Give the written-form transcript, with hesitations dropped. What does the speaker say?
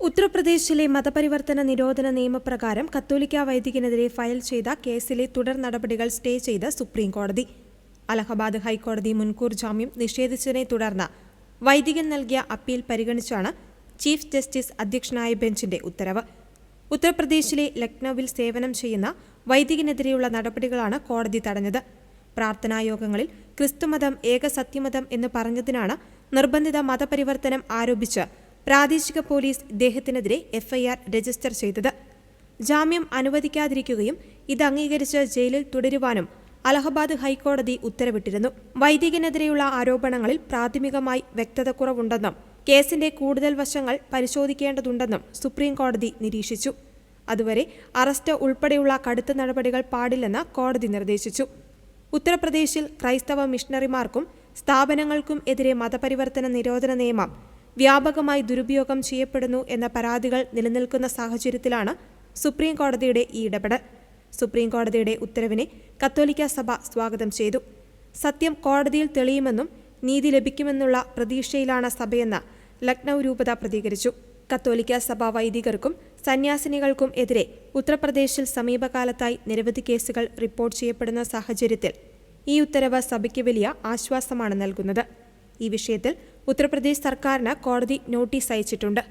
ഉത്തർപ്രദേശിലെ മതപരിവർത്തന നിരോധന നിയമപ്രകാരം കത്തോലിക്ക വൈദികനെതിരെ ഫയൽ ചെയ്ത കേസിലെ തുടർ നടപടികൾ സ്റ്റേ ചെയ്ത് സുപ്രീംകോടതി. അലഹബാദ് ഹൈക്കോടതി മുൻകൂർ ജാമ്യം നിഷേധിച്ചതിനെ തുടർന്ന് വൈദികൻ നൽകിയ അപ്പീൽ പരിഗണിച്ചാണ് ചീഫ് ജസ്റ്റിസ് അധ്യക്ഷനായ ബെഞ്ചിന്റെ ഉത്തരവ്. ഉത്തർപ്രദേശിലെ ലക്നൌവിൽ സേവനം ചെയ്യുന്ന വൈദികനെതിരെയുള്ള നടപടികളാണ് കോടതി തടഞ്ഞത്. പ്രാർത്ഥനായോഗങ്ങളിൽ ക്രിസ്തുമതം ഏക സത്യമതം എന്ന് പറഞ്ഞതിനാണ് നിർബന്ധിത മതപരിവർത്തനം ആരോപിച്ച് പ്രാദേശിക പോലീസ് ഇദ്ദേഹത്തിനെതിരെ എഫ്ഐആർ രജിസ്റ്റർ ചെയ്തത്. ജാമ്യം അനുവദിക്കാതിരിക്കുകയും ഇത് അംഗീകരിച്ച് ജയിലിൽ തുടരുവാനും അലഹബാദ് ഹൈക്കോടതി ഉത്തരവിട്ടിരുന്നു. വൈദികനെതിരെയുള്ള ആരോപണങ്ങളിൽ പ്രാഥമികമായി വ്യക്തതക്കുറവുണ്ടെന്നും കേസിന്റെ കൂടുതൽ വശങ്ങൾ പരിശോധിക്കേണ്ടതുണ്ടെന്നും സുപ്രീംകോടതി നിരീക്ഷിച്ചു. അതുവരെ അറസ്റ്റ് ഉൾപ്പെടെയുള്ള കടുത്ത നടപടികൾ പാടില്ലെന്ന് കോടതി നിർദ്ദേശിച്ചു. ഉത്തർപ്രദേശിൽ ക്രൈസ്തവ മിഷണറിമാർക്കും സ്ഥാപനങ്ങൾക്കും എതിരെ മതപരിവർത്തന നിരോധന നിയമം വ്യാപകമായി ദുരുപയോഗം ചെയ്യപ്പെടുന്നു എന്ന പരാതികൾ നിലനിൽക്കുന്ന സാഹചര്യത്തിലാണ് സുപ്രീംകോടതിയുടെ ഈ ഇടപെടൽ. സുപ്രീംകോടതിയുടെ ഉത്തരവിനെ കത്തോലിക്ക സഭ സ്വാഗതം ചെയ്തു. സത്യം കോടതിയിൽ തെളിയുമെന്നും നീതി ലഭിക്കുമെന്നുള്ള പ്രതീക്ഷയിലാണ് സഭയെന്ന് ലക്നൌ രൂപത പ്രതികരിച്ചു. കത്തോലിക്ക സഭ വൈദികർക്കും സന്യാസിനികൾക്കും എതിരെ ഉത്തർപ്രദേശിൽ സമീപകാലത്തായി നിരവധി കേസുകൾ റിപ്പോർട്ട് ചെയ്യപ്പെടുന്ന സാഹചര്യത്തിൽ ഈ ഉത്തരവ് സഭയ്ക്ക് വലിയ ആശ്വാസമാണ് നൽകുന്നത്. ഈ വിഷയത്തിൽ ഉത്തർപ്രദേശ് സർക്കാരിന് കോടതി നോട്ടീസ് അയച്ചിട്ടുണ്ട്.